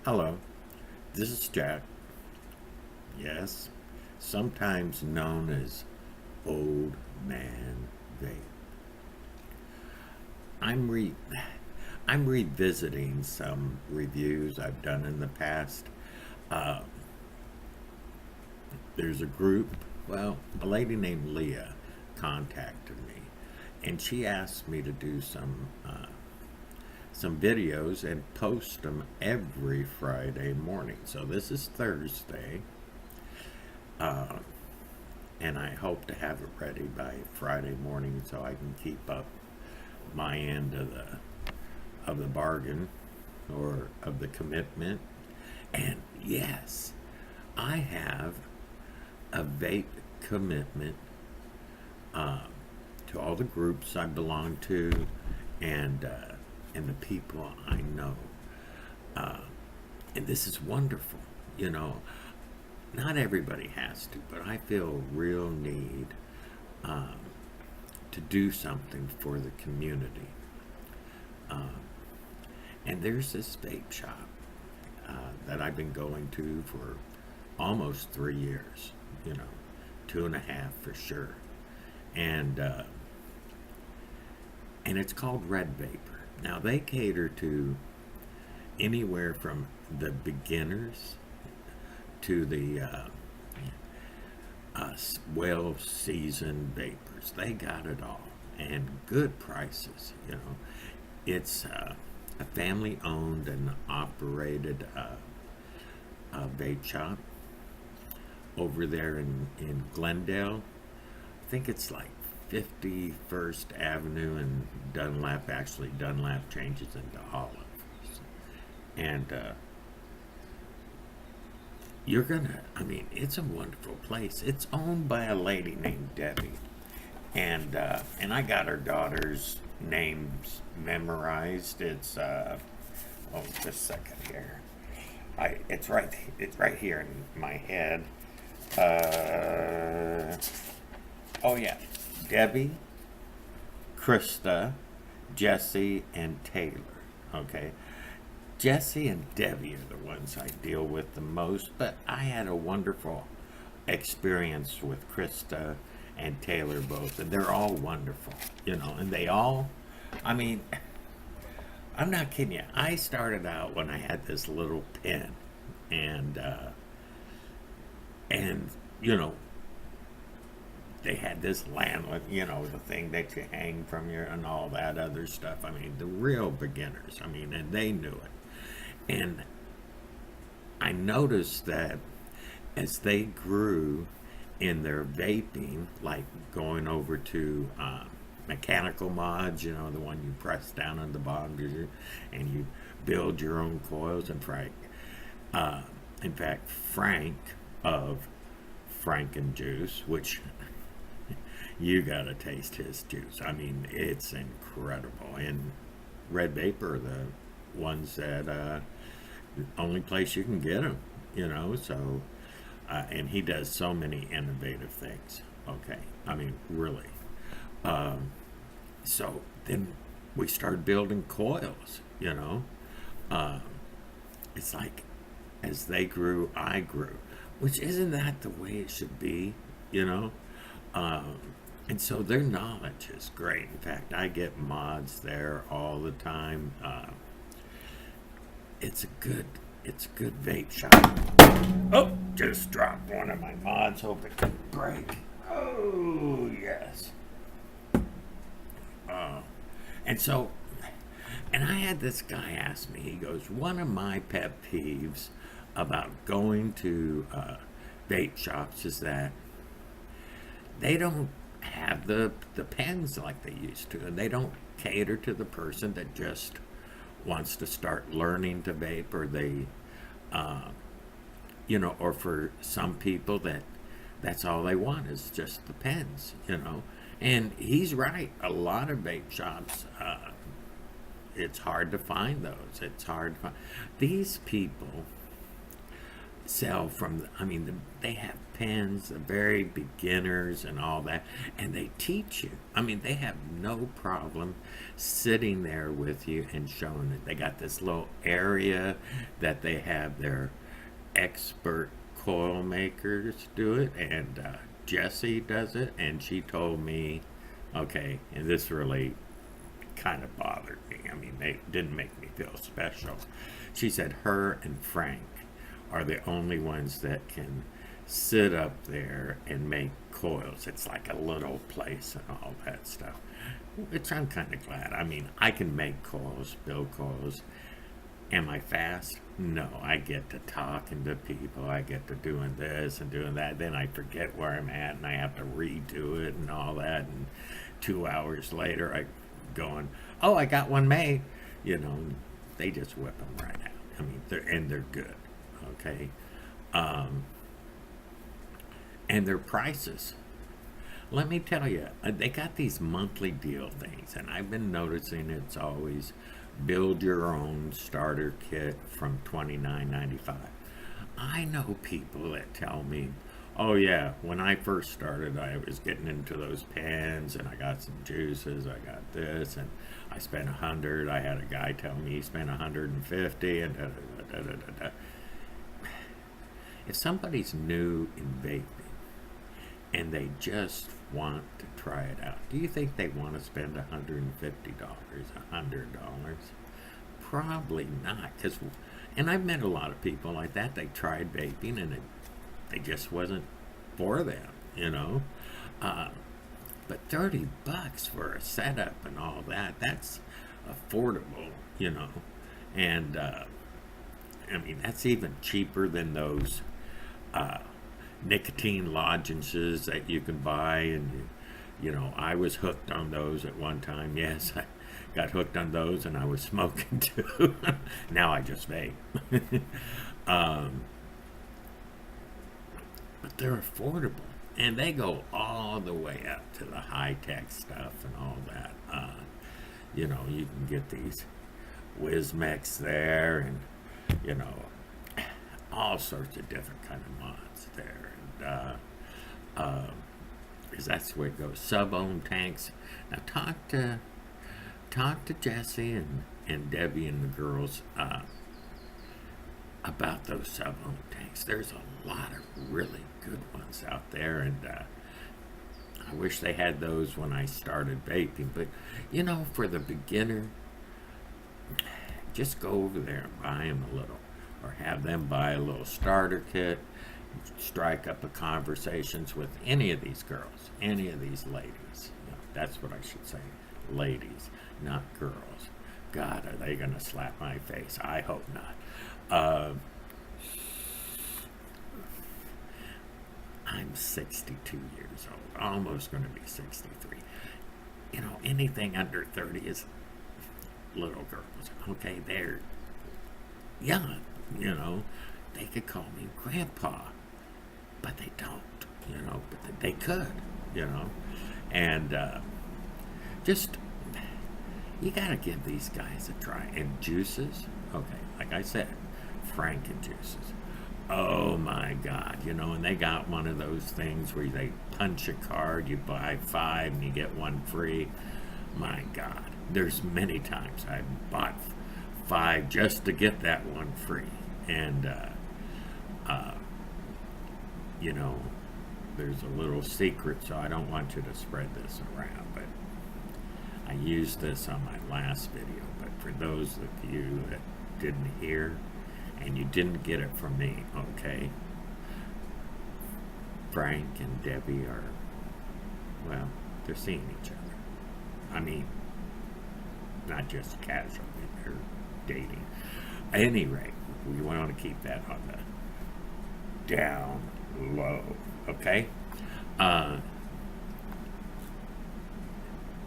Hello, this is Jack. Yes, sometimes known as Old Man Vape. I'm re I'm revisiting some reviews I've done in the past. Uh, there's a group, well, a lady named Leah contacted me, and she asked me to do some videos and post them every Friday morning. So this is Thursday. Uh, and I hope to have it ready by Friday morning so I can keep up my end of the bargain or of the commitment. And yes, I have a vape commitment uh, to all the groups I belong to and the people I know. Uh, and this is wonderful. You know, not everybody has to, but I feel a real need um, to do something for the community. Um, and there's this vape shop that I've been going to for almost 3 years, you know, 2.5 for sure. And, uh, and it's called Red Vapor. Now, they cater to anywhere from the beginners to the well seasoned vapors. They got it all and good prices, you know. It's a family owned and operated vape shop over there in Glendale. I think it's like 51st Avenue and Dunlap. Actually, Dunlap changes into Olive. And you're gonna, I mean, it's a wonderful place. It's owned by a lady named Debbie. And I got her daughter's names memorized. Oh, just a second here. It's right here in my head. Uh, oh yeah, Debbie, Krista, Jesse, and Taylor. Okay, Jesse and Debbie are the ones I deal with the most, but I had a wonderful experience with Krista and Taylor both, and they're all wonderful, you know, and they all, I mean, I'm not kidding you. I started out when I had this little pen, and, uh, and, you know, they had this landlet, you know, the thing that you hang from your, and all that other stuff. I mean, the real beginners, I mean, and they knew it. And I noticed that as they grew in their vaping, like going over to mechanical mods, you know, the one you press down on the bottom and you build your own coils. And uh, in fact, Frank of Frank and Juice, which you gotta taste his juice. I mean, it's incredible. And Red Vapor, the ones that the only place you can get them, you know. So and he does so many innovative things. Okay, I mean, really. Um, so then we started building coils. You know, um, it's like as they grew, I grew. Which isn't that the way it should be? You know. Um, and so their knowledge is great. In fact, I get mods there all the time. It's a good it's a good vape shop. Oh, just dropped one of my mods. Hope it can break. Oh yes. Uh, and so, and I had this guy ask me. He goes, one of my pet peeves about going to vape shops is that they don't have the pens like they used to, and they don't cater to the person that just wants to start learning to vape, or they, uh, you know, or for some people that's all they want is just the pens, you know. And he's right. A lot of vape shops, it's hard to find those. It's hard to find these people. sell from, they have pens, the very beginners and all that, and they teach you. They have no problem sitting there with you and showing it. They got this little area that they have their expert coil makers do it, and Jessie does it, and she told me, okay, and this really kind of bothered me. They didn't make me feel special. She said her and Frank are the only ones that can sit up there and make coils. It's like a little place and all that stuff, which I'm kind of glad. I can make coils, build coils. Am I fast? No, I get to talking to people. I get to doing this and doing that. Then I forget where I'm at and I have to redo it and all that. And 2 hours later, I going, oh, I got one made. They just whip them right out. They're good. Okay. And their prices. Let me tell you, they got these monthly deal things, and I've been noticing it's always build your own starter kit from $29.95. I know people that tell me, oh yeah, when I first started, I was getting into those pens, and I got some juices, I got this, and I spent $100. I had a guy tell me he spent $150, and da, da, da, da, da, da. If somebody's new in vaping and they just want to try it out, do you think they want to spend $150, $100? Probably not. And I've met a lot of people like that. They tried vaping and they just wasn't for them, But $30 for a setup and all that, that's affordable, And that's even cheaper than those nicotine lozenges that you can buy. And I was hooked on those at one time. Yes, I got hooked on those, and I was smoking too. Now I just vape. But they're affordable, and they go all the way up to the high-tech stuff and all that. You can get these Wismex there, and all sorts of different kind of mods there. And because that's the way it goes. Sub-ohm tanks. Now talk to Jessie and Debbie and the girls about those sub-ohm tanks. There's a lot of really good ones out there, and I wish they had those when I started vaping. But for the beginner, just go over there and buy them a little, or have them buy a little starter kit. Strike up a conversations with any of these girls, any of these ladies. That's what I should say, ladies, not girls. God, are they going to slap my face? I hope not. I'm 62 years old, almost going to be 63. Anything under 30 is little girls. Okay, they're young, They could call me grandpa, but they don't, but they could, And just, you got to give these guys a try. And juices, okay, like I said, Franken juices. Oh my God, and they got one of those things where they punch a card, you buy 5 and you get 1 free. My God, there's many times I bought 5 just to get that 1 free. And, there's a little secret, so I don't want you to spread this around, but I used this on my last video. But for those of you that didn't hear, and you didn't get it from me, okay, Frank and Debbie are, well, they're seeing each other. Not just casually, they're dating. At any rate, we want to keep that on the down low, okay?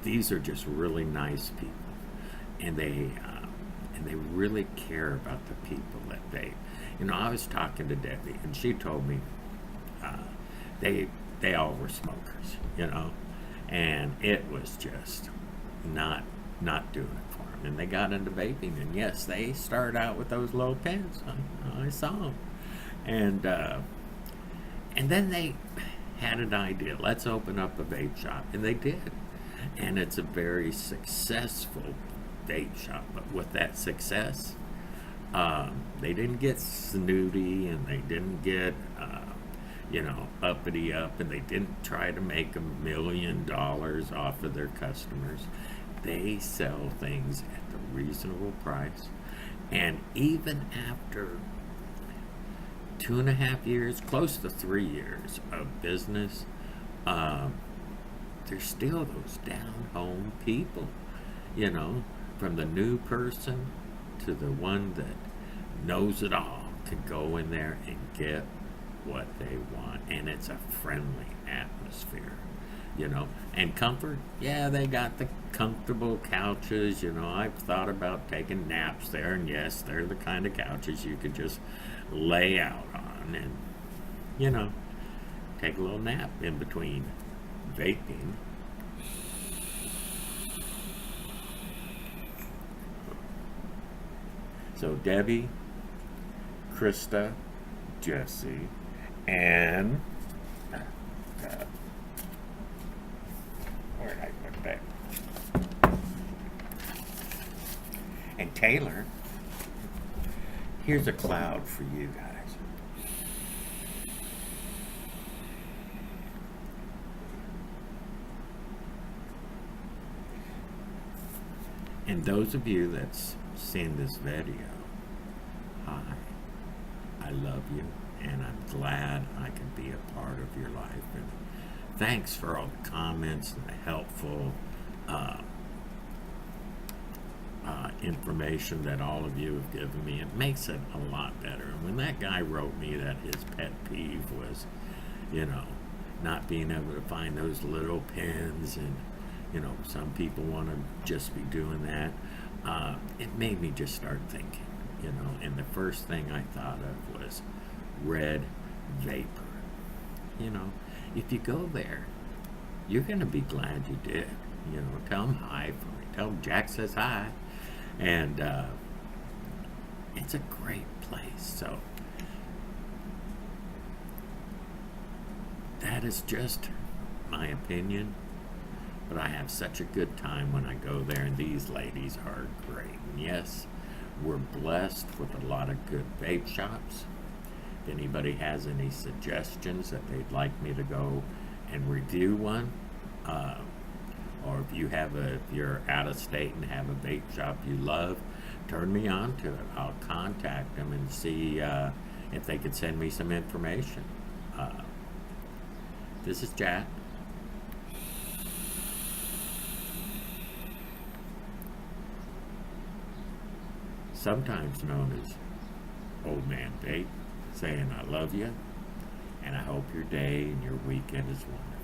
These are just really nice people, and they really care about the people that they, I was talking to Debbie, and she told me they all were smokers, and it was just not doing it for them. And they got into vaping, and yes, they started out with those low pens. I saw them, And then they had an idea. Let's open up a vape shop, and they did. And it's a very successful vape shop. But with that success, they didn't get snooty, and they didn't get uppity up, and they didn't try to make $1 million off of their customers. They sell things at the reasonable price, and even after 2.5 years, close to 3 years of business, there's still those down home people, from the new person to the one that knows it all, can go in there and get what they want. And it's a friendly atmosphere, and comfort. Yeah, they got the comfortable couches. I've thought about taking naps there, and yes, they're the kind of couches you could just lay out on and, take a little nap in between vaping. So Debbie, Krista, Jesse, and where did I put that? And Taylor. Here's a cloud for you guys. And those of you that's seen this video, hi, I love you, and I'm glad I can be a part of your life. And thanks for all the comments and the helpful information that all of you have given me. It makes it a lot better. And when that guy wrote me that his pet peeve was, not being able to find those little pins, and some people want to just be doing that, it made me just start thinking, and the first thing I thought of was red vapor. If you go there, you're going to be glad you did. Tell them hi for me. Tell them Jack says hi. And it's a great place. So that is just my opinion. But I have such a good time when I go there, and these ladies are great. And yes, we're blessed with a lot of good vape shops. If anybody has any suggestions that they'd like me to go and review one, or if you're out of state and have a vape shop you love, turn me on to it. I'll contact them and see if they could send me some information. This is Jack. Sometimes known as Old Man Vape, saying I love you, and I hope your day and your weekend is wonderful.